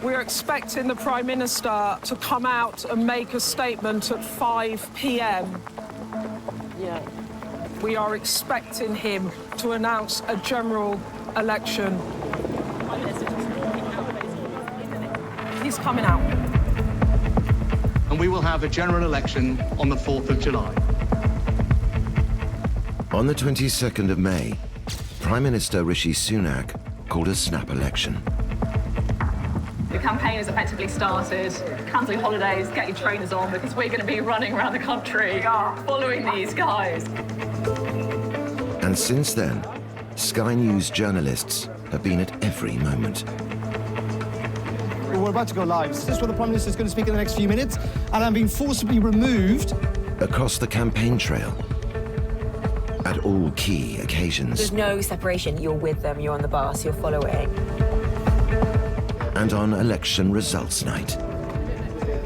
We're expecting the Prime Minister to come out and make a statement at 5 p.m. Yeah. We are expecting him to announce a general election. He's coming out. And we will have a general election on the 4th of July. On the 22nd of May, Prime Minister Rishi Sunak called a snap election. The campaign has effectively started. Cancelling holidays, get your trainers on, because we're going to be running around the country following these guys. And since then, Sky News journalists have been at every moment. Well, we're about to go live. This is where the Prime Minister is going to speak in the next few minutes, and I'm being forcibly removed. Across the campaign trail, at all key occasions. There's no separation. You're with them, you're on the bus, you're following. And on election results night.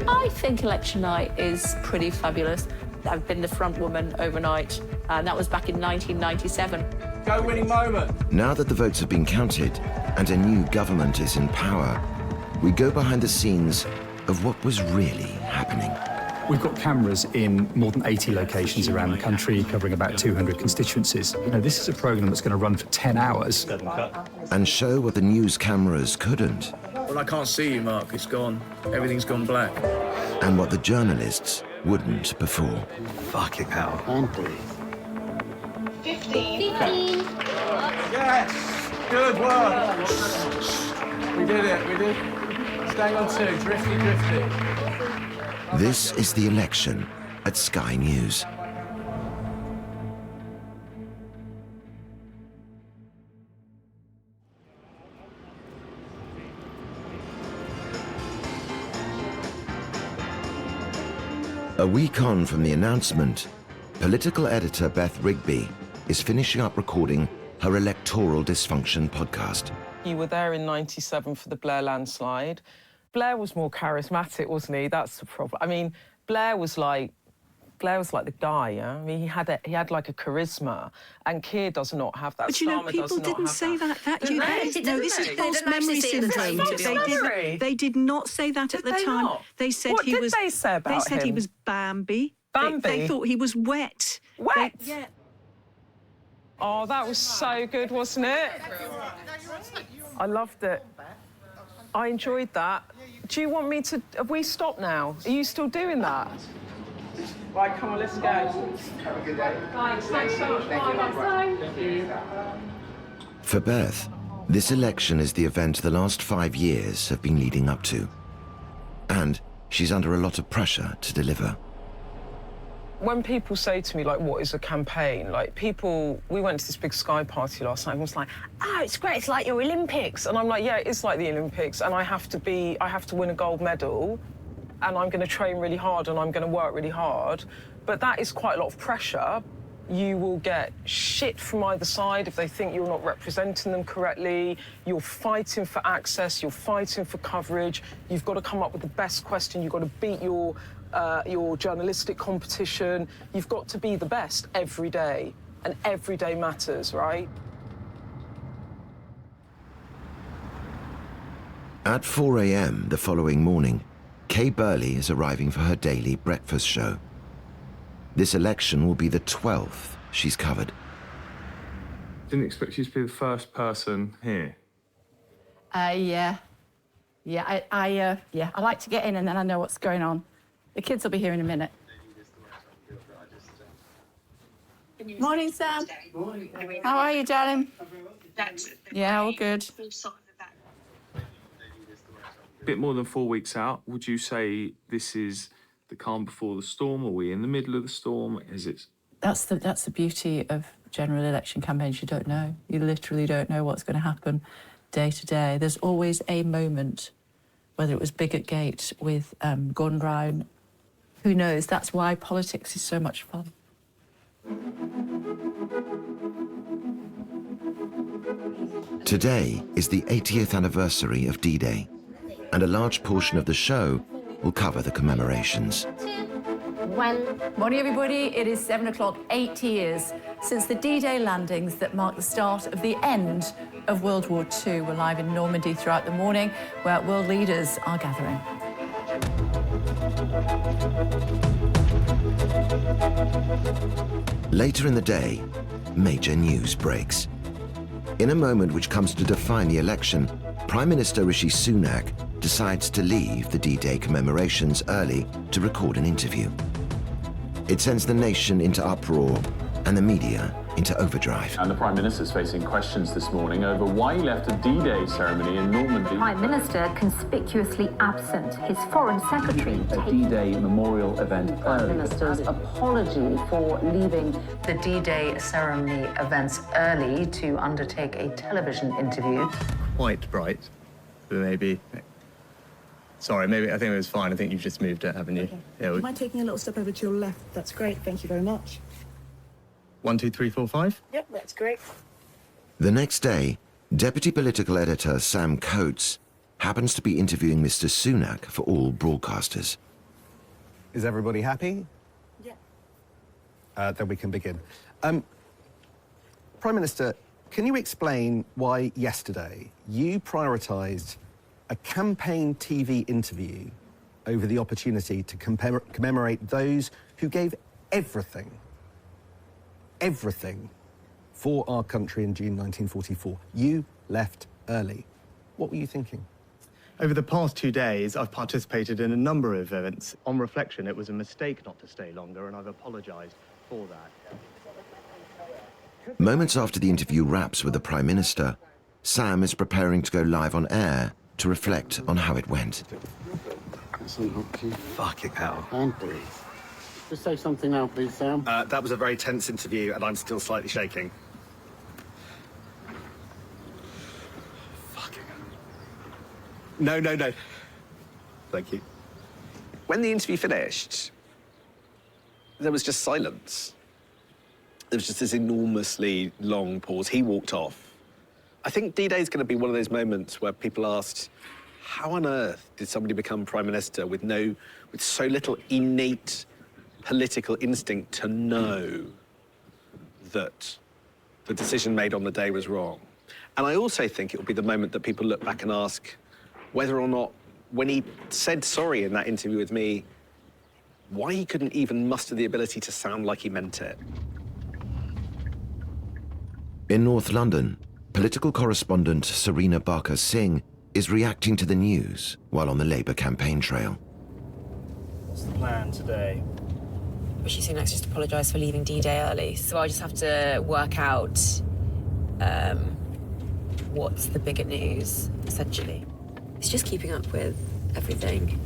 I think election night is pretty fabulous. I've been the front woman overnight, and that was back in 1997. Go winning moment. Now that the votes have been counted and a new government is in power, we go behind the scenes of what was really happening. We've got cameras in more than 80 locations around the country, covering about 200 constituencies. You know, this is a programme that's going to run for 10 hours. And show what the news cameras couldn't. Well, I can't see you, Mark. It's gone. Everything's gone black. And what the journalists wouldn't before. Fucking hell. 15. Yes! Good work! We did it, we did. Staying on 2, drifty. This is the election at Sky News. A week on from the announcement, political editor Beth Rigby is finishing up recording her Electoral Dysfunction podcast. You were there in '97 for the Blair landslide. Blair was more charismatic, wasn't he? That's the problem. I mean, Blair was like the guy, yeah? I mean, he had like a charisma, and Keir does not have that. But you know, people didn't say that. No, this is false memory syndrome. They did not say that at the time. They said he was. What did they say about him? They said he was Bambi. They thought he was wet. Wet? Yeah. Oh, that was so good, wasn't it? I loved it. I enjoyed that. Do you want me to... Have we stopped now? Are you still doing that? Right, come on, let's go. Have a good day. Thanks so much. Bye. Thank you. For Beth, this election is the event the last 5 years have been leading up to. And she's under a lot of pressure to deliver. When people say to me, like, what is a campaign? Like, we went to this big Sky party last night and was like, oh, it's great, it's like your Olympics. And I'm like, yeah, it is like the Olympics, and I have to win a gold medal, and I'm gonna train really hard, and I'm gonna work really hard. But that is quite a lot of pressure. You will get shit from either side if they think you're not representing them correctly. You're fighting for access, you're fighting for coverage. You've got to come up with the best question, you've got to beat your journalistic competition. You've got to be the best every day, and every day matters, right? At 4 a.m. the following morning, Kay Burley is arriving for her daily breakfast show. This election will be the 12th she's covered. Didn't expect you to be the first person here. Yeah. I like to get in and then I know what's going on. The kids will be here in a minute. Morning, Sam. Morning. How are you, darling? Yeah, all good. A bit more than 4 weeks out, would you say this is the calm before the storm? Are we in the middle of the storm? Is it? That's the beauty of general election campaigns. You don't know. You literally don't know what's going to happen day to day. There's always a moment, whether it was Bigotgate with Gordon Brown. Who knows? That's why politics is so much fun. Today is the 80th anniversary of D-Day, and a large portion of the show will cover the commemorations. Morning, everybody. It is 7 o'clock, 8 years since the D-Day landings that marked the start of the end of World War II. We're live in Normandy throughout the morning, where world leaders are gathering. Later in the day, major news breaks. In a moment which comes to define the election, Prime Minister Rishi Sunak decides to leave the D-Day commemorations early to record an interview. It sends the nation into uproar and the media into overdrive. And the Prime Minister's facing questions this morning over why he left a D-Day ceremony in Normandy. Prime Minister conspicuously absent. His Foreign Secretary... A D-Day memorial event early. Prime Minister's apology for leaving the D-Day ceremony events early to undertake a television interview. Quite bright, but maybe... Sorry, maybe I think it was fine. I think you've just moved it, haven't you? Okay. Yeah, Am I taking a little step over to your left? That's great. Thank you very much. 1, 2, 3, 4, 5. Yep, that's great. The next day, Deputy Political Editor Sam Coates happens to be interviewing Mr. Sunak for all broadcasters. Is everybody happy? Yeah. Then we can begin. Prime Minister, can you explain why yesterday you prioritised a campaign TV interview over the opportunity to commemorate those who gave everything for our country in June 1944. You left early. What were you thinking? Over the past 2 days, I've participated in a number of events. On reflection, it was a mistake not to stay longer, and I've apologised for that. Moments after the interview wraps with the Prime Minister, Sam is preparing to go live on air to reflect on how it went. Fucking hell. And please. Just say something now, please, Sam. That was a very tense interview, and I'm still slightly shaking. Fucking hell. No. Thank you. When the interview finished, there was just silence. There was just this enormously long pause. He walked off. I think D-Day is going to be one of those moments where people asked, how on earth did somebody become Prime Minister with so little innate political instinct to know that the decision made on the day was wrong? And I also think it will be the moment that people look back and ask whether or not, when he said sorry in that interview with me, why he couldn't even muster the ability to sound like he meant it. In North London, political correspondent Serena Barker-Singh is reacting to the news while on the Labour campaign trail. What's the plan today? Rishi Sunak's just apologised for leaving D-Day early, so I'll just have to work out what's the bigger news, essentially. It's just keeping up with everything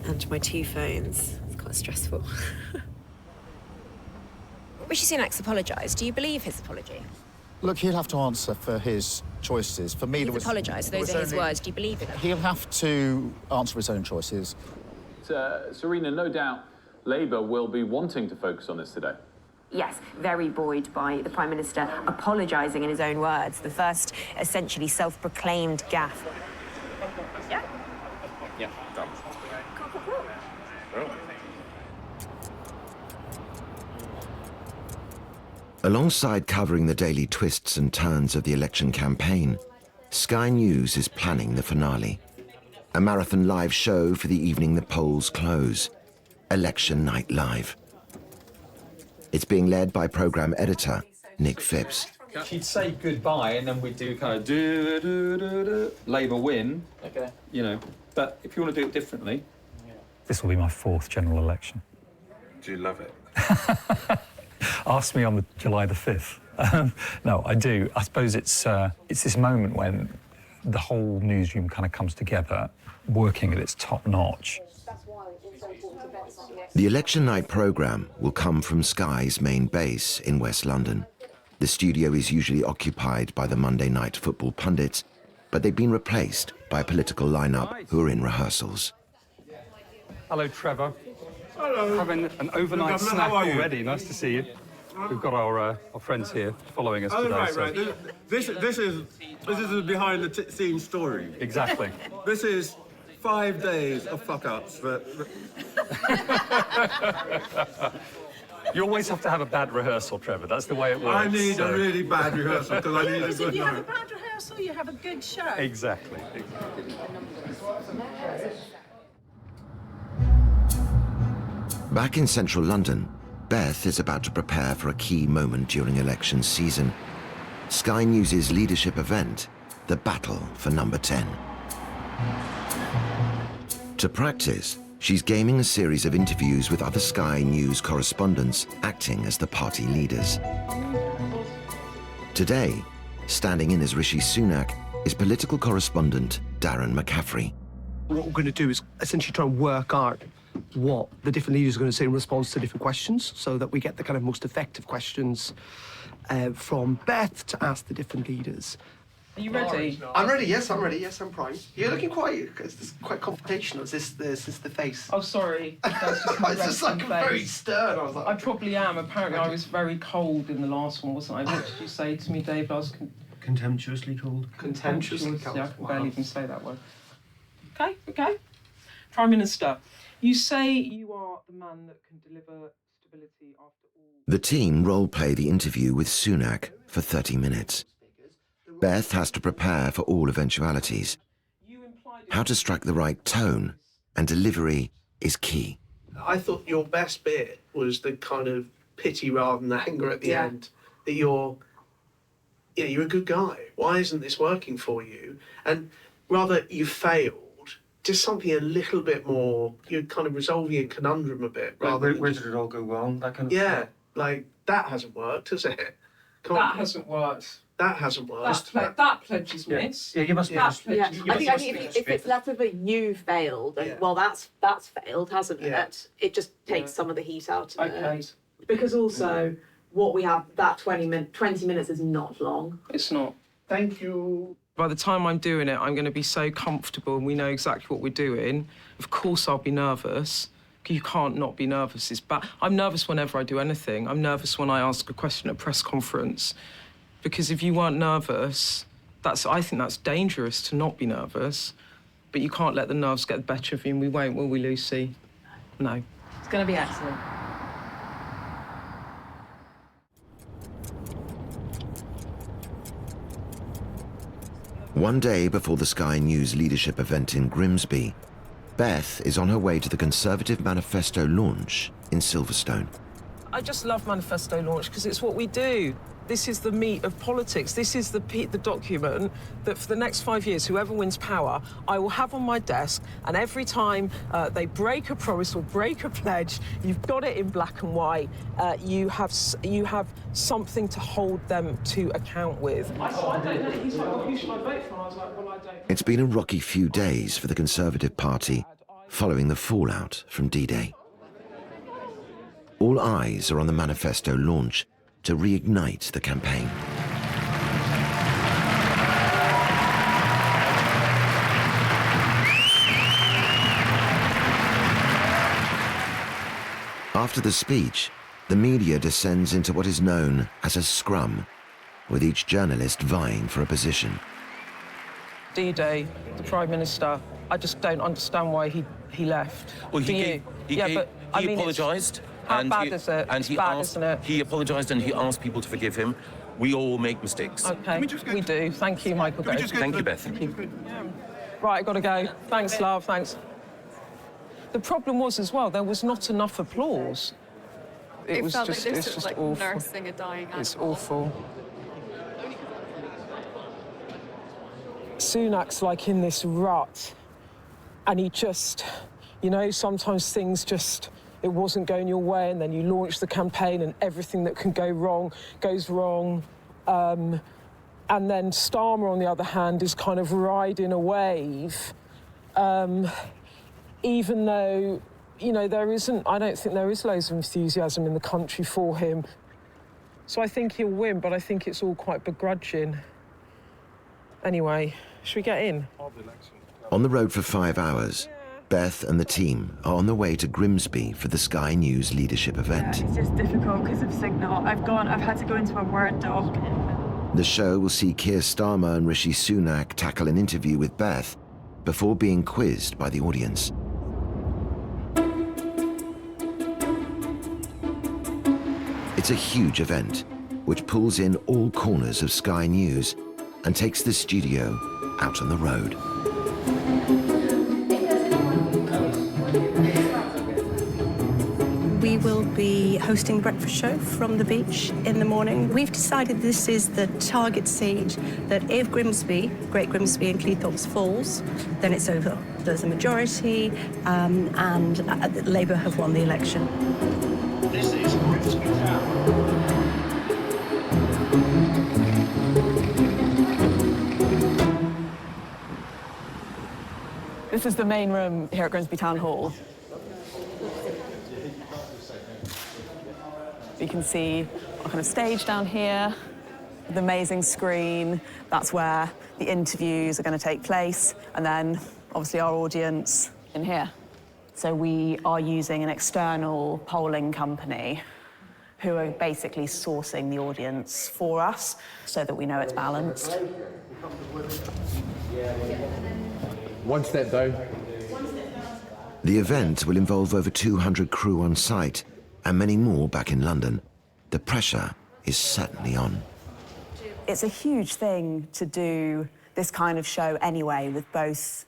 and my 2 phones. It's quite stressful. Rishi Sunak's apologised. Do you believe his apology? Look, he'll have to answer for his choices. For me, He's apologised. Those are his words. Do you believe it? He'll have to answer for his own choices. Serena, no doubt Labour will be wanting to focus on this today. Yes, very buoyed by the Prime Minister apologising in his own words. The first, essentially, self-proclaimed gaffe. Yeah? Yeah, done. Cool. Alongside covering the daily twists and turns of the election campaign, Sky News is planning the finale. A marathon live show for the evening the polls close. Election Night Live. It's being led by programme editor Nick Phipps. She'd say goodbye and then we'd do kind of Labour win. Okay. You know, but if you want to do it differently. This will be my 4th general election. Do you love it? Ask me on July the 5th. No, I do. I suppose it's this moment when the whole newsroom kind of comes together, working at its top notch. The election night programme will come from Sky's main base in West London. The studio is usually occupied by the Monday night football pundits, but they've been replaced by a political lineup who are in rehearsals. Hello, Trevor. Hello. Having an overnight Governor, snack how are you? already. Nice to see you. We've got our friends here following us today. Right. This is a behind the scenes story. Exactly. This is 5 days of fuck ups. You always have to have a bad rehearsal, Trevor. That's the way it works. I need a really bad rehearsal because I need a If good you have a note. bad rehearsal, you have a good show. Exactly. Back in central London, Beth is about to prepare for a key moment during election season. Sky News' leadership event, the battle for number 10. To practice, she's gaming a series of interviews with other Sky News correspondents acting as the party leaders. Today, standing in as Rishi Sunak is political correspondent Darren McCaffrey. What we're going to do is essentially try and work out what the different leaders are going to say in response to different questions so that we get the kind of most effective questions from Beth to ask the different leaders. Are you ready? I'm ready, yes, I'm ready, yes, I'm primed. You're looking quite confrontational. Is this the face? Oh, sorry. That's just my It's just like resting very face. stern. I was like, I probably am. Apparently, I was very cold in the last one, wasn't I? What did you say to me, Dave? I was contemptuously cold. Contemptuously cold. Yeah, I can barely even say that word. Okay. Prime Minister, you say you are the man that can deliver stability after all. The team role-play the interview with Sunak for 30 minutes. Beth has to prepare for all eventualities. How to strike the right tone and delivery is key. I thought your best bit was the kind of pity rather than the anger at the end. That you're a good guy. Why isn't this working for you? And rather you failed, just something a little bit more, you're kind of resolving a conundrum a bit. Where did it all go wrong? That kind of Yeah, like that hasn't worked, has it? That hasn't worked. That hasn't worked. That pledge is missed. Yeah, you must be. That pledge Yeah, is I think missed. if it's less of a you failed, and well, that's failed, hasn't it? It just takes some of the heat out of it. Because also, what we have, that 20 minutes is not long. It's not. Thank you. By the time I'm doing it, I'm going to be so comfortable and we know exactly what we're doing. Of course I'll be nervous. You can't not be nervous. It's bad. I'm nervous whenever I do anything. I'm nervous when I ask a question at a press conference. Because if you weren't nervous, I think that's dangerous to not be nervous. But you can't let the nerves get the better of you, and we won't, will we, Lucy? No. It's going to be excellent. One day before the Sky News leadership event in Grimsby, Beth is on her way to the Conservative Manifesto launch in Silverstone. I just love Manifesto launch because it's what we do. This is the meat of politics. This is the document that for the next 5 years, whoever wins power, I will have on my desk. And every time they break a promise or break a pledge, you've got it in black and white. You have something to hold them to account with. I don't know. He's like, well, who should I vote for? And I was like, well, I don't. It's been a rocky few days for the Conservative Party following the fallout from D-Day. All eyes are on the Manifesto launch to reignite the campaign. After the speech, the media descends into what is known as a scrum, with each journalist vying for a position. D-Day, the Prime Minister, I just don't understand why he left. Well, he apologised. How bad is it? And it's he bad, asked, isn't it? He apologised and he asked people to forgive him. We all make mistakes. OK, we do. Thank you, Michael. Thank you, Beth. Right, I've got to go. Thanks, love, thanks. The problem was, as well, there was not enough applause. It was felt just, like this it's was just like awful. nursing a dying animal. It's awful. Sunak's like in this rut, and he just, sometimes things just, it wasn't going your way, and then you launch the campaign and everything that can go wrong goes wrong. And then Starmer, on the other hand, is kind of riding a wave, even though, I don't think there is loads of enthusiasm in the country for him. So I think he'll win, but I think it's all quite begrudging. Anyway, should we get in? On the road for 5 hours, Beth and the team are on the way to Grimsby for the Sky News leadership event. It's just difficult because of signal. I've had to go into a Word doc. The show will see Keir Starmer and Rishi Sunak tackle an interview with Beth before being quizzed by the audience. It's a huge event which pulls in all corners of Sky News and takes the studio out on the road. We will be hosting the breakfast show from the beach in the morning. We've decided this is the target seat, that if Grimsby, Great Grimsby and Cleethorpes falls, then it's over. There's a majority and Labour have won the election. This is Grimsby Town. This is the main room here at Grimsby Town Hall. You can see our kind of stage down here, the amazing screen. That's where the interviews are going to take place, and then obviously our audience in here. So we are using an external polling company who are basically sourcing the audience for us so that we know it's balanced. One step down. The event will involve over 200 crew on site and many more back in London. The pressure is certainly on. It's a huge thing to do this kind of show anyway with both,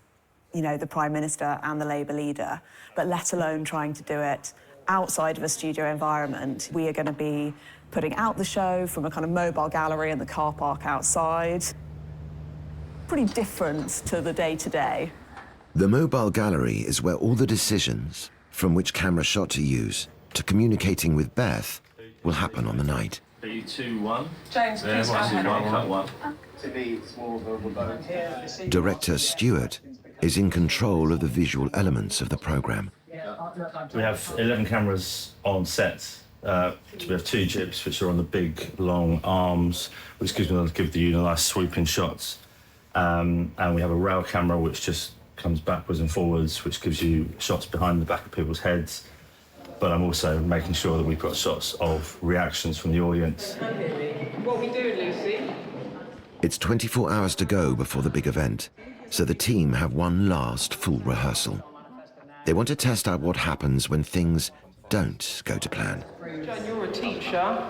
you know, the Prime Minister and the Labour leader, but let alone trying to do it outside of a studio environment. We are going to be putting out the show from a kind of mobile gallery in the car park outside. Pretty different to the day-to-day. The mobile gallery is where all the decisions, from which camera shot to use, to communicating with Beth, will happen on the night. 3, 2, 1. James, please go ahead. Cut one. To me, it's more of a remote. Director Stewart is in control of the visual elements of the programme. We have 11 cameras on set. We have 2 jibs, which are on the big, long arms, which give you nice sweeping shots. And we have a rail camera, which just comes backwards and forwards, which gives you shots behind the back of people's heads. But I'm also making sure that we've got shots of reactions from the audience. What we doing, Lucy? It's 24 hours to go before the big event, so the team have one last full rehearsal. They want to test out what happens when things don't go to plan. John, you're a teacher.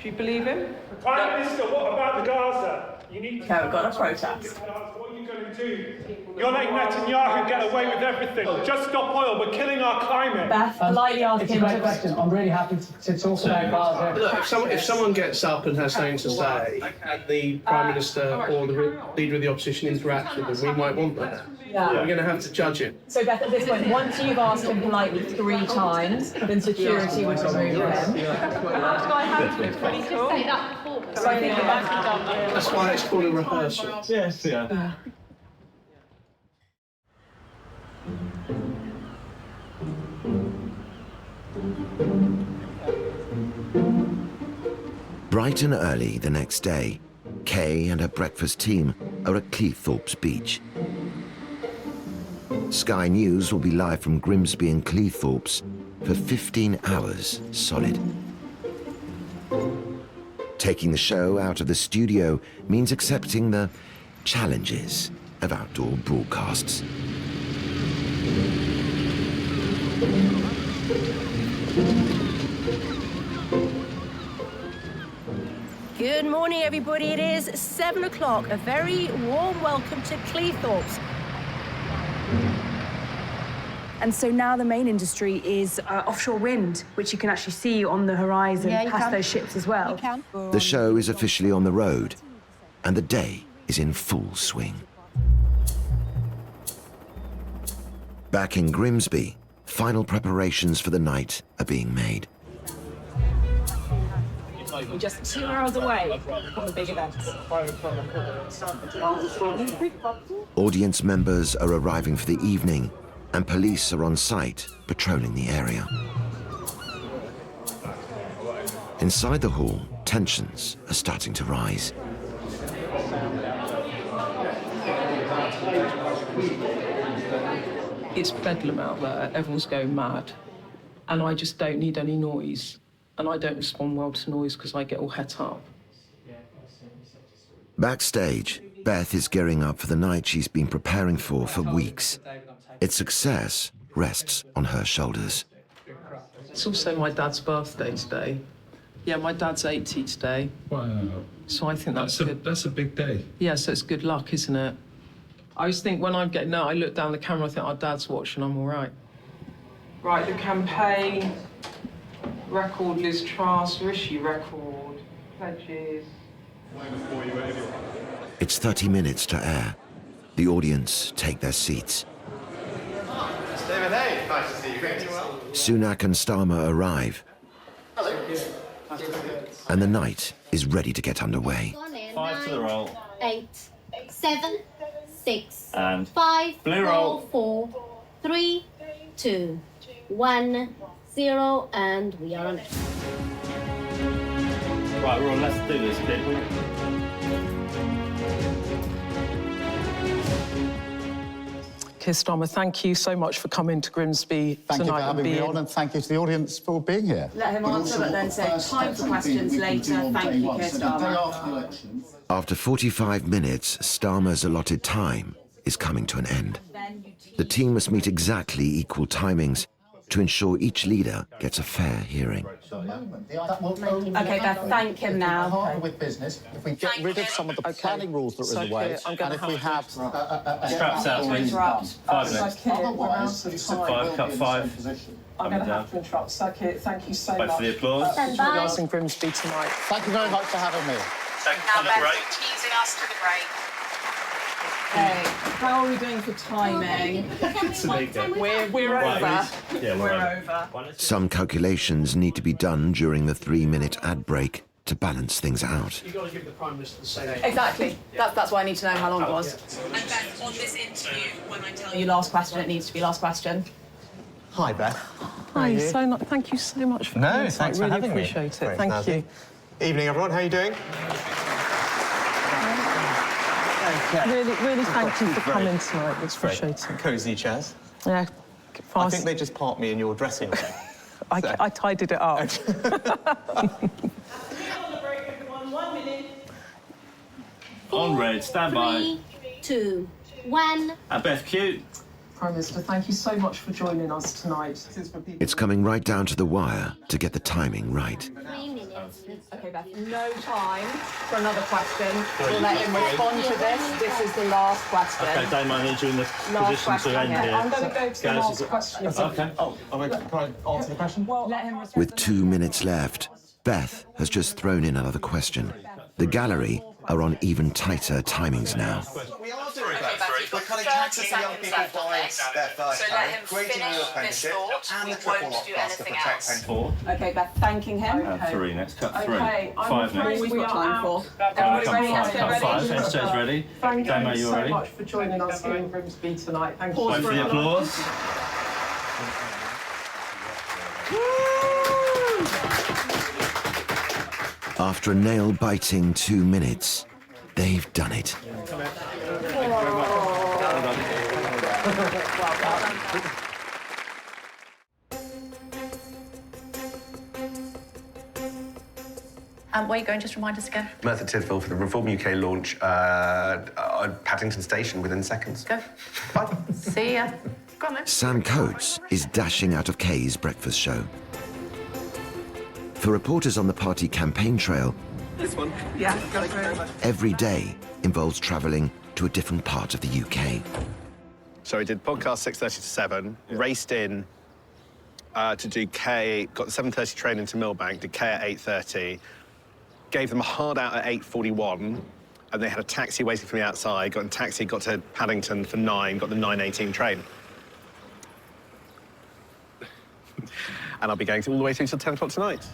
Do you believe him? Prime Minister, what about the Gaza? You need to... Okay, we've got a protest. What are you going to do? You're letting Netanyahu get away with everything. Just stop oil. We're killing our climate. Beth, politely ask him to... question. I'm really happy to talk about Gaza. Look, if someone gets up and has something to say, and the Prime Minister or the Leader of the Opposition interacts with them, we might want that. Yeah. We're going to have to judge it. So Beth, at this point, once you've asked him politely 3 times, then security would remove him. It's pretty cool. So I think That's why it's called a rehearsal. Yes, yeah. Bright and early the next day, Kay and her breakfast team are at Cleethorpes Beach. Sky News will be live from Grimsby and Cleethorpes for 15 hours solid. Taking the show out of the studio means accepting the challenges of outdoor broadcasts. Good morning, everybody. It is 7 o'clock. A very warm welcome to Cleethorpes. And so now the main industry is offshore wind, which you can actually see on the horizon past those ships as well. The show is officially on the road, and the day is in full swing. Back in Grimsby, final preparations for the night are being made. We're just 2 hours away from the big event. Audience members are arriving for the evening, and police are on site patrolling the area. Inside the hall, tensions are starting to rise. It's bedlam out there. Everyone's going mad. And I just don't need any noise. And I don't respond well to noise because I get all het up. Backstage, Beth is gearing up for the night she's been preparing for weeks. Its success rests on her shoulders. It's also my dad's birthday today, Yeah, my dad's 80 today. Wow. So I think that's good. That's a big day. Yeah, so it's good luck, isn't it? I always think when I'm getting I look down the camera, I think our dad's watching, I'm all right. Right, the campaign, record, Liz Truss, Rishi record, pledges. It's 30 minutes to air. The audience take their seats. David, hey, nice to see you. Great. Sunak and Starmer arrive. Hello. And the night is ready to get underway. 5 to the roll. 8, 7, 6, And 5, blue roll. 4, 3, 2, 1, 0, and we are on it. Right, we're on. Let's do this, people. Keir Starmer, thank you so much for coming to Grimsby Thank you tonight for having me on, and thank you to the audience for being here. Let him answer, but then say time for questions later. Thank you, Keir Starmer. After 45 minutes, Starmer's allotted time is coming to an end. The team must meet exactly equal timings to ensure each leader gets a fair hearing. Okay, Beth, thank him now. With business, if we get rid of some of the planning rules that are in the way, and if we have straps out, please. 5 minutes. Otherwise, 5, cut 5. I'm going to have to interrupt. Thank you so Wait much. for the applause. Thanks for us in Grimsby tonight. Thank you very much for having me. Now, Beth, teasing us to the break. Okay, how are we doing for timing? We're over. Yeah, we're over. Some calculations need to be done during the 3-minute ad break to balance things out. You've got to give the Prime Minister the same. Exactly. That's why I need to know how long it was. And Beth, on this interview, when I tell You last question, it needs to be last question. Hi, Beth. Hi, thank you so much for coming. Thanks I for really having me. appreciate it. Thanks, Thank you. Evening, everyone. How are you doing? Really thank you for coming tonight. It's appreciated. Cosy chairs. Yeah, fast. I think they just parked me in your dressing room. I tidied it up. On red, stand by. 3, 2, 1. Beth, cute. Prime Minister, thank you so much for joining us tonight. It's coming right down to the wire to get the timing right. 3 minutes. Okay, Beth, no time for another question. We'll let him respond to this. This is the last question. Okay, Dame, I need you in the Last position to question, end yeah. here. I'm going to go to the last question. Okay. Can I answer the question? Well, let him respond. With 2 minutes left, Beth has just thrown in another question. The gallery are on even tighter timings now. We are doing We're kind of catching the young people by their first time, creating a new apprenticeship, and the triple off plus to protect 4. Okay, Beth, thanking him. 3 next, cut 3. Okay, 5 next. We've got time for. Cut Everybody ready? 5, cut 5. SJ's ready. Thank Dame, you you so ready? much for joining us here in Grimsby tonight. Thank you. Wait for the applause. After a nail-biting 2 minutes, they've done it. Where are you going? Just remind us again. Merthyr Tydfil for the Reform UK launch at Paddington Station within seconds. Go. Bye. See ya. Go on then. Sam Coates is dashing out of Kay's breakfast show. For reporters on the party campaign trail, This one? Yeah. every day involves travelling to a different part of the UK. So we did podcast 6:30 to 7, raced in to do K, got the 7:30 train into Millbank, did K at 8:30, gave them a hard out at 8:41, and they had a taxi waiting for me outside, got in a taxi, got to Paddington for 9, got the 9:18 train. And I'll be going all the way through till 10 o'clock tonight.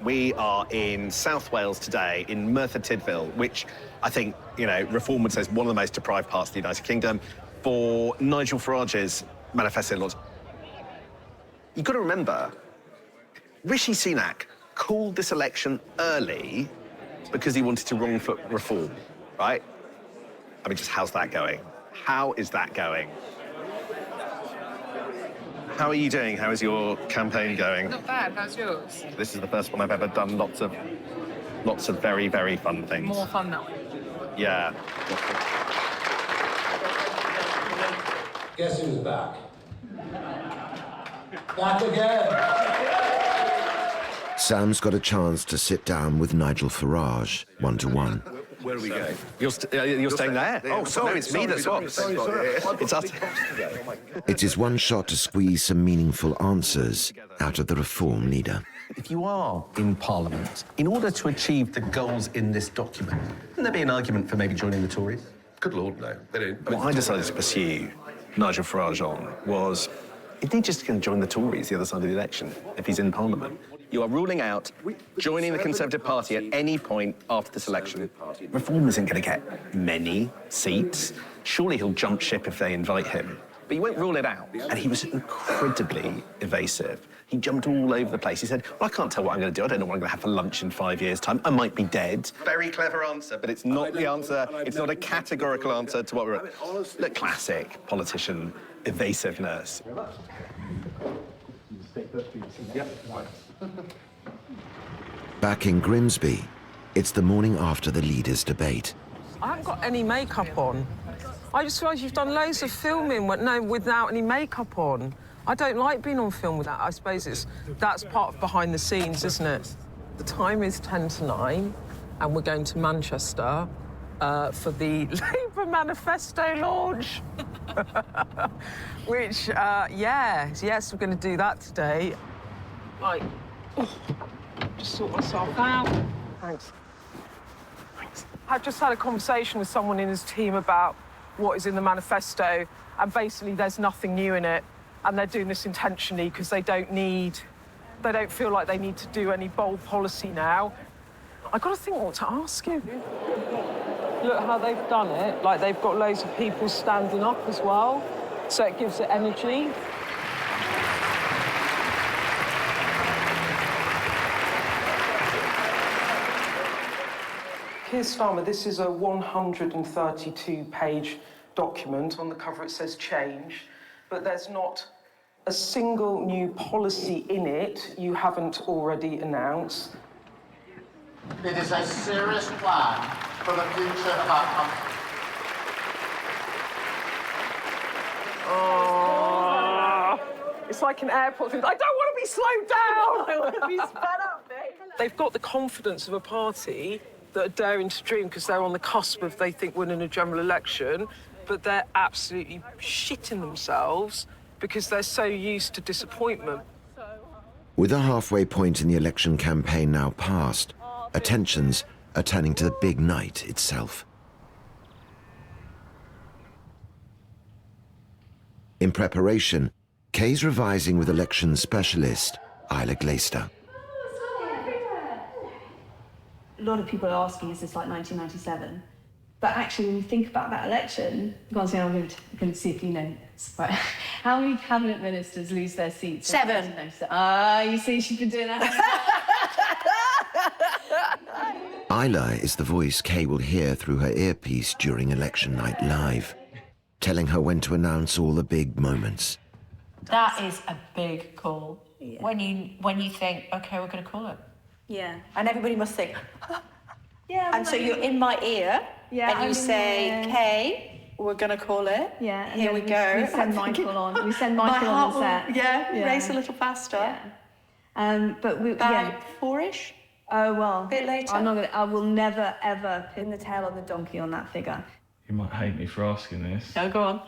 We are in South Wales today, in Merthyr Tydfil, which I think, you know, Reform would say is one of the most deprived parts of the United Kingdom, for Nigel Farage's Manifesto launch. You've got to remember, Rishi Sunak called this election early because he wanted to wrong-foot Reform, right? I mean, just how's that going? How is that going? How are you doing? How is your campaign going? Not bad. How's yours? This is the first one I've ever done lots of very, very fun things. More fun that way. Yeah. Guess who's back? Back again. Sam's got a chance to sit down with Nigel Farage, one-to-one. Where are we going? You're staying there? Oh, sorry, it's me that swaps. It's us. It is one shot to squeeze some meaningful answers out of the Reform leader. If you are in Parliament, in order to achieve the goals in this document, wouldn't there be an argument for maybe joining the Tories? Good Lord, no. They don't. What I decided to pursue Nigel Farage on was, isn't he just going to join the Tories the other side of the election if he's in Parliament? You are ruling out joining the Conservative Party at any point after this election. Reform isn't going to get many seats. Surely he'll jump ship if they invite him. But you won't rule it out. And he was incredibly evasive. He jumped all over the place. He said, well, I can't tell what I'm going to do. I don't know what I'm going to have for lunch in 5 years' time. I might be dead. Very clever answer, but it's not the answer. It's not a categorical answer to what we're... The classic politician evasiveness. Back in Grimsby, it's the morning after the leaders' debate. I haven't got any makeup on. I just realised you've done loads of filming without any makeup on. I don't like being on film with that. I suppose that's part of behind the scenes, isn't it? The time is 10 to 9, and we're going to Manchester for the Labour Manifesto launch. Which, yes, we're going to do that today. Right. Just sort myself out. Thanks. I've just had a conversation with someone in his team about what is in the manifesto, and basically there's nothing new in it, and they're doing this intentionally because they don't feel like they need to do any bold policy now. I've got to think what to ask him. Look how they've done it. Like, they've got loads of people standing up as well, so it gives it energy. Keir Starmer, this is a 132-page document. On the cover it says change, but there's not a single new policy in it you haven't already announced. It is a serious plan for the future of our country. Oh, it's like an airport thing. I don't want to be slowed down. I want to be sped up, mate. They've got the confidence of a party that are daring to dream because they're on the cusp of, they think, winning a general election, but they're absolutely shitting themselves because they're so used to disappointment. With a halfway point in the election campaign now past, attentions are turning to the big night itself. In preparation, Kay's revising with election specialist Isla Glaister. A lot of people are asking, is this like 1997? But actually, when you think about that election, I'm going to see if you know this. Right. How many cabinet ministers lose their seats? 7. You see, she's been doing that. Isla is the voice Kay will hear through her earpiece during election night live, telling her when to announce all the big moments. That is a big call. Yeah. When you think, OK, we're going to call it. Yeah. And everybody must think, yeah. And so you're in my ear, and you say, Kay, we're going to call it. Yeah. Here we go. We send Michael on. We send Michael on the set. Yeah, race a little faster. Yeah. But we... About 4-ish? Oh, well. A bit later? I will never, ever pin the tail on the donkey on that figure. You might hate me for asking this. No, go on.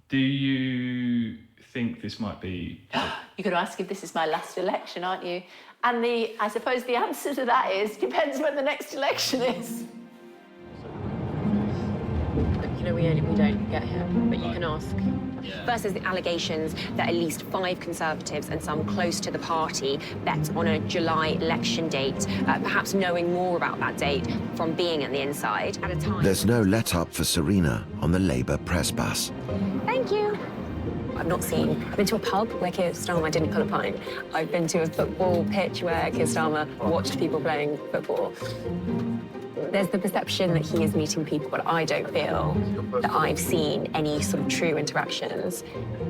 Do you think this might be... You're going to ask if this is my last election, aren't you? And I suppose the answer to that is, depends when the next election is. You know, we don't get here, but you can ask. First, there's the allegations that at least 5 Conservatives and some close to the party bet on a July election date, perhaps knowing more about that date from being on the inside at a time. There's no let-up for Serena on the Labour press bus. Thank you. I've been to a pub where Keir Starmer didn't pull a pint. I've been to a football pitch where Keir Starmer watched people playing football. There's the perception that he is meeting people, but I don't feel that I've seen any sort of true interactions.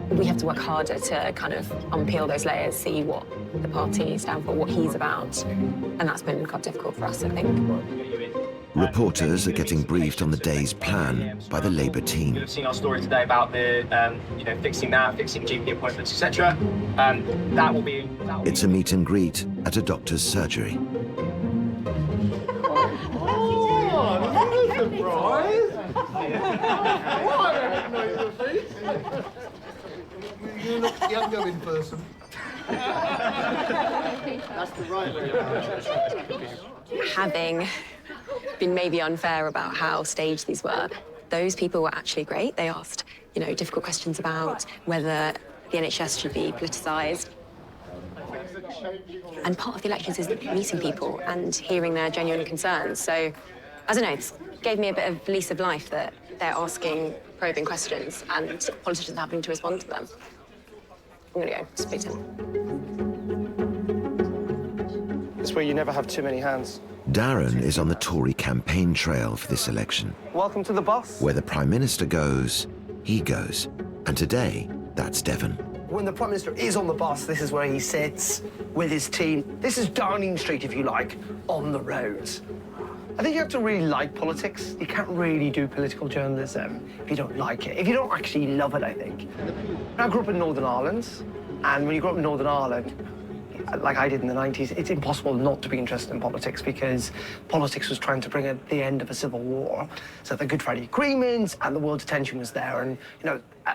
We have to work harder to kind of unpeel those layers, see what the party stands for, what he's about. And that's been quite difficult for us, I think. Reporters are getting briefed on the day's plan by the Labour team. You've seen our story today about the, fixing GP appointments, etc. That will be... It's a meet and greet at a doctor's surgery. Surprise! What? I recognise your face. You look younger in person. That's the right way around. Having been maybe unfair about how staged these were, those people were actually great. They asked, difficult questions about whether the NHS should be politicised. And part of the elections is meeting people and hearing their genuine concerns. So, I don't know, this gave me a bit of lease of life that they're asking probing questions and politicians having to respond to them. I'm going to go speak to him. It's where you never have too many hands. Darren is on the Tory campaign trail for this election. Welcome to the bus. Where the Prime Minister goes, he goes. And today, that's Devon. When the Prime Minister is on the bus, this is where he sits with his team. This is Downing Street, if you like, on the roads. I think you have to really like politics. You can't really do political journalism if you don't like it, if you don't actually love it, I think. I grew up in Northern Ireland, and when you grow up in Northern Ireland, like I did in the 90s, it's impossible not to be interested in politics because politics was trying to bring the end of a civil war. So the Good Friday Agreement and the world attention was there. And,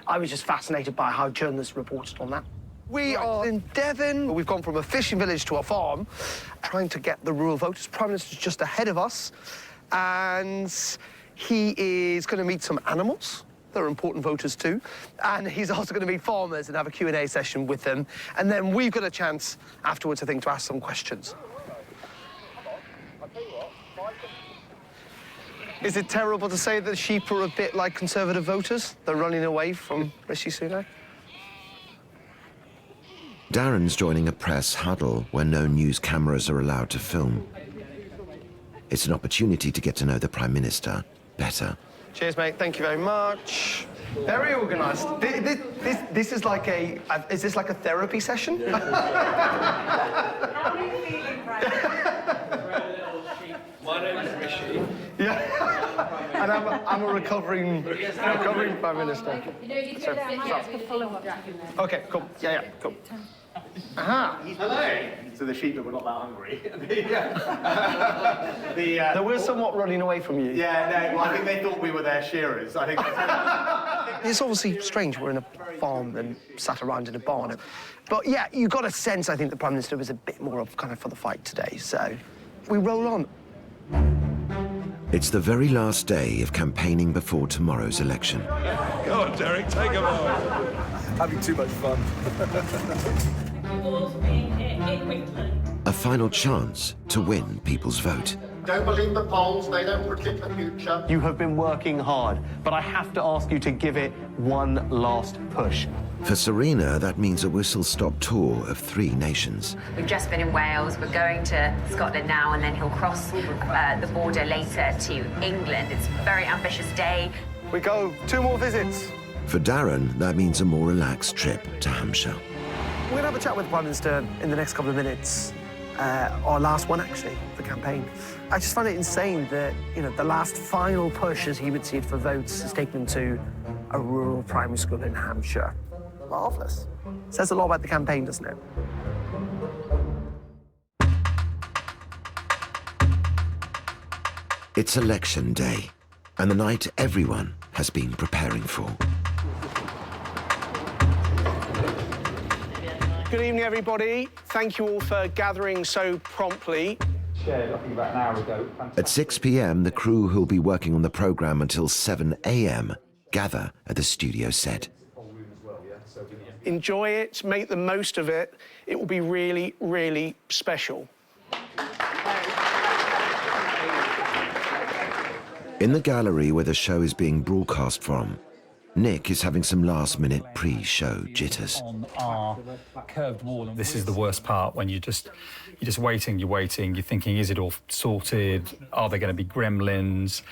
I was just fascinated by how journalists reported on that. We are in Devon. We've gone from a fishing village to a farm, trying to get the rural voters. Prime Minister's just ahead of us, and he is going to meet some animals. They're important voters too. And he's also going to meet farmers and have a Q&A session with them. And then we've got a chance afterwards, I think, to ask some questions. Is it terrible to say that sheep are a bit like Conservative voters? They're running away from Rishi Sunak? Darren's joining a press huddle where no news cameras are allowed to film. It's an opportunity to get to know the Prime Minister better. Cheers, mate. Thank you very much. Very organised. This is like a... is this like a therapy session? How are you feeling right now? My name is Rishi. Yeah. And I'm a recovering Prime Minister. OK, cool. Yeah, cool. Aha. Hello. So the sheep that were not that hungry. They were somewhat running away from you. Yeah, no, well, I think they thought we were their shearers. I think it's obviously strange. We're in a farm and sat around in a barn. But yeah, you got a sense, I think, the Prime Minister was a bit more of kind of for the fight today. So we roll on. It's the very last day of campaigning before tomorrow's election. Go on, Derek, take him on. Having too much fun. A final chance to win people's vote. Don't believe the polls, they don't predict the future. You have been working hard, but I have to ask you to give it one last push. For Serena, that means a whistle-stop tour of 3 nations. We've just been in Wales, we're going to Scotland now, and then he'll cross the border later to England. It's a very ambitious day. We go 2 more visits. For Darren, that means a more relaxed trip to Hampshire. We're going to have a chat with the Prime Minister in the next couple of minutes. Our last one, actually, the campaign. I just find it insane that, the last final push, as he would see it, for votes has taken him to a rural primary school in Hampshire. Marvellous. Says a lot about the campaign, doesn't it? It's election day, and the night everyone has been preparing for. Good evening, everybody. Thank you all for gathering so promptly. Shared, I think, about an hour ago. At 6 p.m, the crew who'll be working on the programme until 7 a.m. gather at the studio set. Enjoy it, make the most of it. It will be really, really special. In the gallery where the show is being broadcast from, Nick is having some last-minute pre-show jitters. On our curved wall. This is the worst part, when you're just waiting, you're thinking, is it all sorted? Are there going to be gremlins?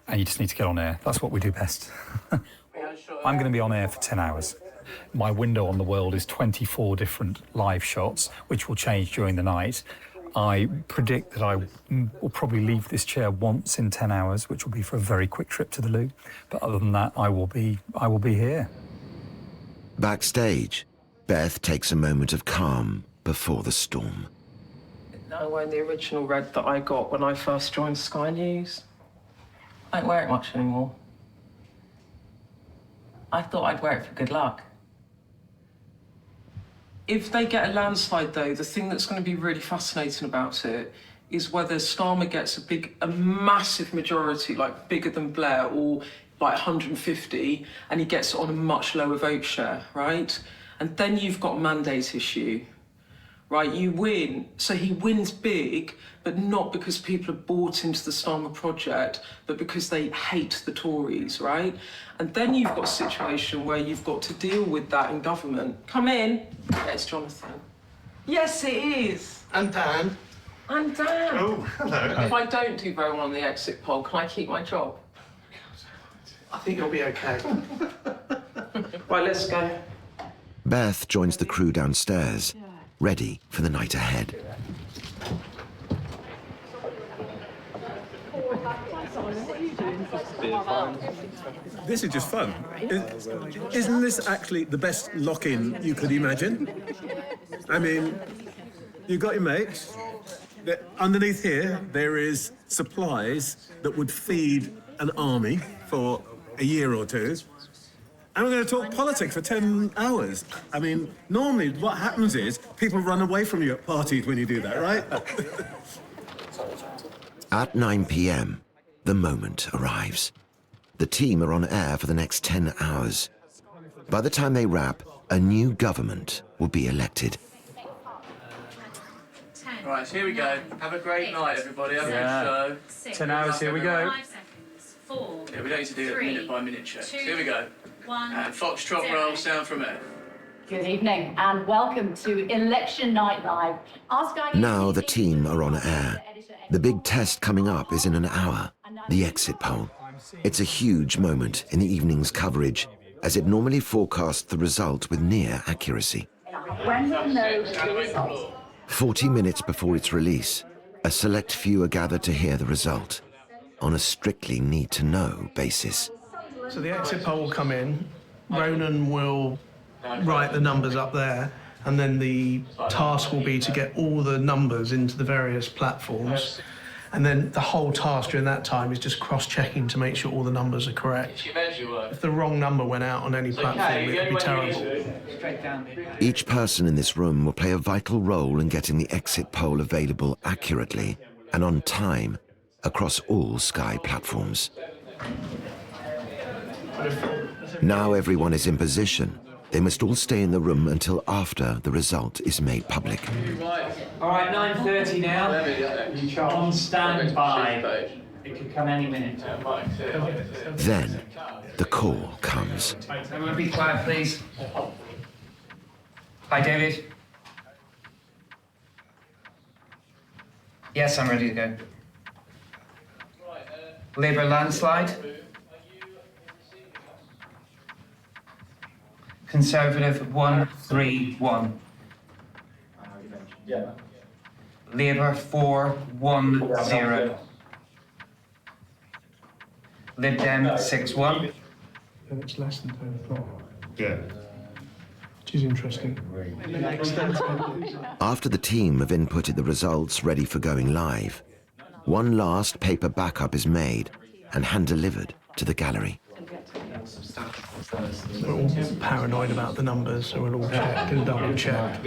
And you just need to get on air. That's what we do best. I'm going to be on air for 10 hours. My window on the world is 24 different live shots, which will change during the night. I predict that I will probably leave this chair once in 10 hours, which will be for a very quick trip to the loo. But other than that, I will be here. Backstage, Beth takes a moment of calm before the storm. Now wearing the original red that I got when I first joined Sky News. I don't wear it much anymore. I thought I'd wear it for good luck. If they get a landslide, though, the thing that's going to be really fascinating about it is whether Starmer gets a massive majority, like bigger than Blair, or like 150, and he gets it on a much lower vote share, right? And then you've got a mandate issue, right? You win, so he wins big, but not because people are bought into the Starmer project, but because they hate the Tories, right? And then you've got a situation where you've got to deal with that in government. Come in. Yeah, it's Jonathan. Yes, it is. And Dan. And Dan. Oh, hello. If I don't do very well on the exit poll, can I keep my job? I think you'll be okay. Right, let's go. Beth joins the crew downstairs, ready for the night ahead. This is just fun. Isn't this actually the best lock-in you could imagine? I mean, you've got your mates. Underneath here, there is supplies that would feed an army for a year or two. And we're going to talk politics for 10 hours. I mean, normally what happens is people run away from you at parties when you do that, right? At 9 p.m, the moment arrives. The team are on air for the next 10 hours. By the time they wrap, a new government will be elected. Right, so here we go. Have a great night, everybody. Have a good show. 10 hours, here we go. 5 seconds. 4. Yeah, we don't need to do a minute-by-minute check. Here we go. 1. And Foxtrot rolls down from it. Good evening and welcome to Election Night Live. Now the team are on air. The big test coming up is in an hour, the exit poll. It's a huge moment in the evening's coverage, as it normally forecasts the result with near accuracy. When we know the results. 40 minutes before its release, a select few are gathered to hear the result, on a strictly need-to-know basis. So the exit poll will come in, Ronan will write the numbers up there, and then the task will be to get all the numbers into the various platforms. And then the whole task during that time is just cross-checking to make sure all the numbers are correct. If the wrong number went out on any platform, it would be terrible. Each person in this room will play a vital role in getting the exit poll available accurately and on time across all Sky platforms. Now everyone is in position. They must all stay in the room until after the result is made public. All right, 9:30 now. On standby. It could come any minute. Then the call comes. Everyone be quiet, please. Hi, David. Yes, I'm ready to go. Labour landslide. Conservative 131. Yeah. Labour 410. Lib Dem 61. And it's less than 10 o'clock. Yeah. Which is interesting. After the team have inputted the results ready for going live, one last paper backup is made and hand-delivered to the gallery. We're all paranoid about the numbers, so we'll all check and double-check.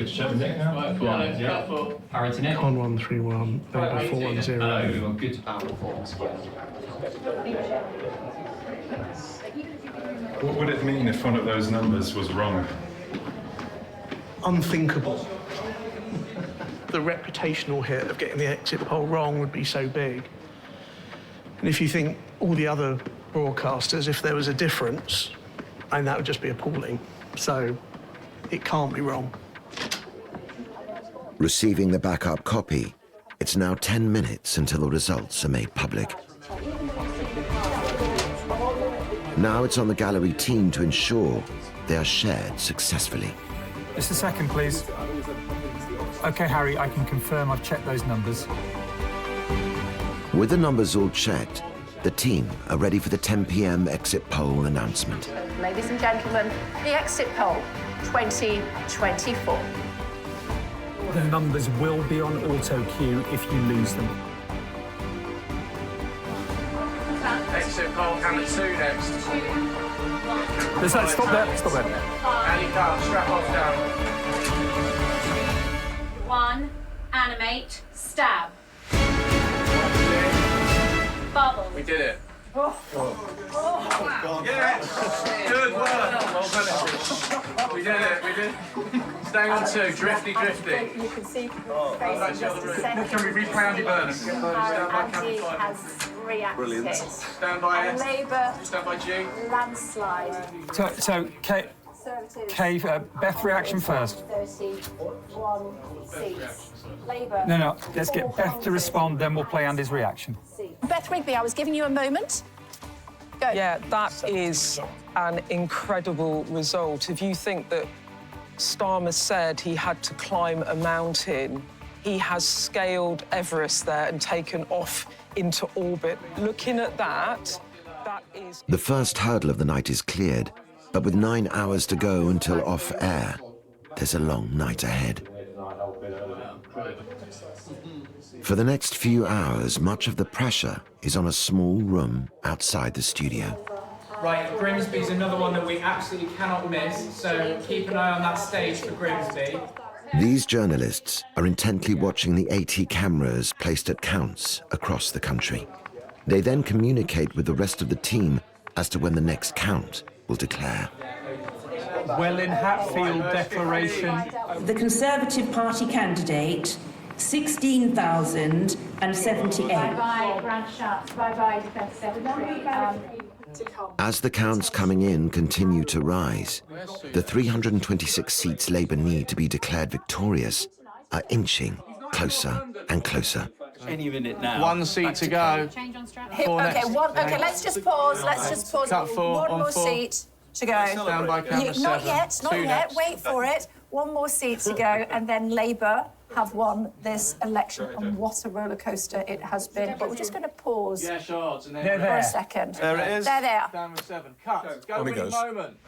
Con 131, Labour 410. Good. What would it mean if one of those numbers was wrong? Unthinkable. The reputational hit of getting the exit poll wrong would be so big. And if you think all the other broadcasters, if there was a difference, and that would just be appalling. So it can't be wrong. Receiving the backup copy, it's now 10 minutes until the results are made public. Now it's on the gallery team to ensure they are shared successfully. Just a second, please. OK, Harry, I can confirm I've checked those numbers. With the numbers all checked, the team are ready for the 10 p.m. exit poll announcement. Ladies and gentlemen, the exit poll 2024. the numbers will be on auto cue if you lose them. Exit pole camera 2 next. Stop there, stop there. And you can't strap off down. 1, animate, stab. Bubble. We did it. Oh. Yes! Good work! Well done. We did it, we did. Staying on 2, drifty. You can see face just a second. Can we replay Andy Burnham? Andy has reacted. Brilliant. Stand by S. Labour. Stand by G. Landslide. So Kay, Beth reaction first. 31 seats. Labour. No, let's get Beth to respond, then we'll play Andy's reaction. Beth Rigby, I was giving you a moment. Go. Yeah, that is an incredible result. If you think that Starmer said he had to climb a mountain, he has scaled Everest there and taken off into orbit. Looking at that, that is... The first hurdle of the night is cleared, but with 9 hours to go until off air, there's a long night ahead. For the next few hours, much of the pressure is on a small room outside the studio. Right, Grimsby's another one that we absolutely cannot miss, so keep an eye on that stage for Grimsby. These journalists are intently watching the 80 cameras placed at counts across the country. They then communicate with the rest of the team as to when the next count will declare. Welling Hatfield declaration. The Conservative Party candidate, 16,078. Bye-bye, Grand Shut. Bye-bye, Defence Secretary. As the counts coming in continue to rise, the 326 seats Labour need to be declared victorious are inching closer and closer. Any minute now. 1 seat to go. Okay, let's just pause. Cut 4 One more seat to go. Stand by camera 7. Not yet. 2 next. Wait for it. One more seat to go, and then Labour have won this election, and what a roller coaster it has been. But we're just going to pause for a second. There it is. There they are. Camera 7. Cut. Go On he with the goes. moment.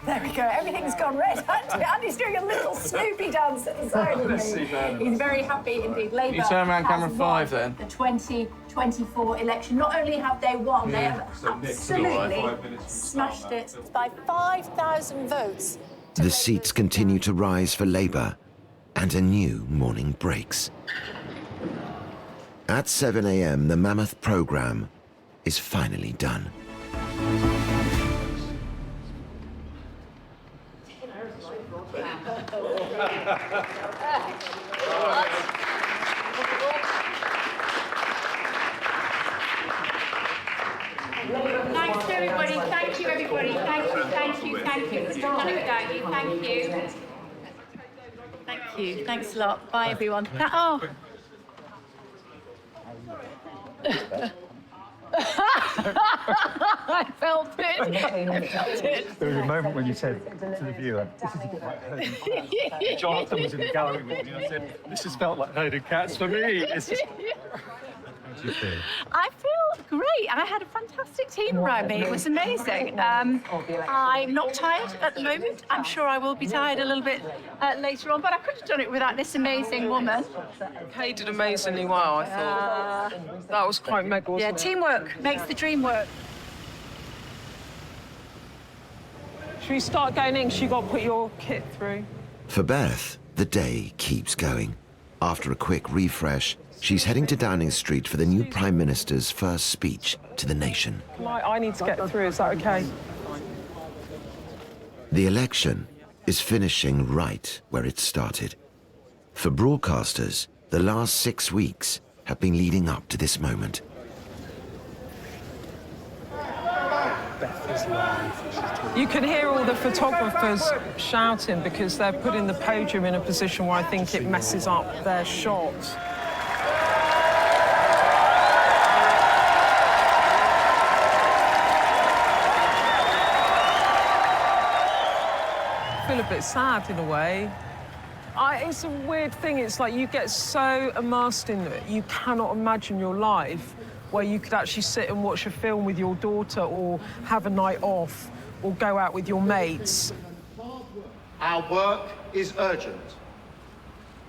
There we go. Everything's gone red. Andy's doing a little Snoopy dance at the side of me. He's very happy indeed. Labour You turn around camera has 5 won then. the 2024 election. Not only have they won, they have absolutely smashed it by 5,000 votes. The seats continue to rise for Labour, and a new morning breaks. At 7 a.m, the mammoth programme is finally done. Thanks to everybody. Thank you, everybody. Thank you. We've done it without you. Thank you. Thank you. Thanks a lot. Bye, everyone. I felt it. There was a moment when you said to the viewer, this is a bit like herding cats. Jonathan was in the gallery with me and I said, this has felt like herding cats for me. It's just... How do you feel? I feel great. I had a fantastic team around me. It was amazing. I'm not tired at the moment. I'm sure I will be tired a little bit later on, but I could have done it without this amazing woman. Kay did amazingly well, I thought. That was quite mega, wasn't it? Teamwork makes the dream work. Should we start going in? 'Cause you got to put your kit through. For Beth, the day keeps going. After a quick refresh, she's heading to Downing Street for the new Prime Minister's first speech to the nation. I need to get through, is that okay? The election is finishing right where it started. For broadcasters, the last 6 weeks have been leading up to this moment. You can hear all the photographers shouting because they're putting the podium in a position where I think it messes up their shot. I feel a bit sad in a way. It's a weird thing. It's like you get so immersed in it, you cannot imagine your life where you could actually sit and watch a film with your daughter or have a night off or go out with your mates. Our work is urgent,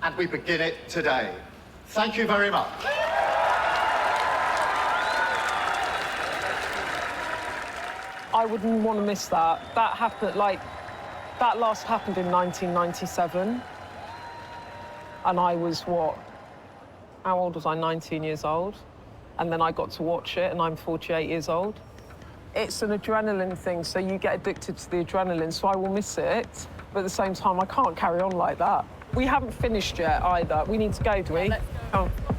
and we begin it today. Thank you very much. I wouldn't want to miss that. That happened, like, that last happened in 1997. And I was, what? How old was I? 19 years old. And then I got to watch it, and I'm 48 years old. It's an adrenaline thing, so you get addicted to the adrenaline, so I will miss it. But at the same time, I can't carry on like that. We haven't finished yet, either. We need to go, do we? Let's go. Oh.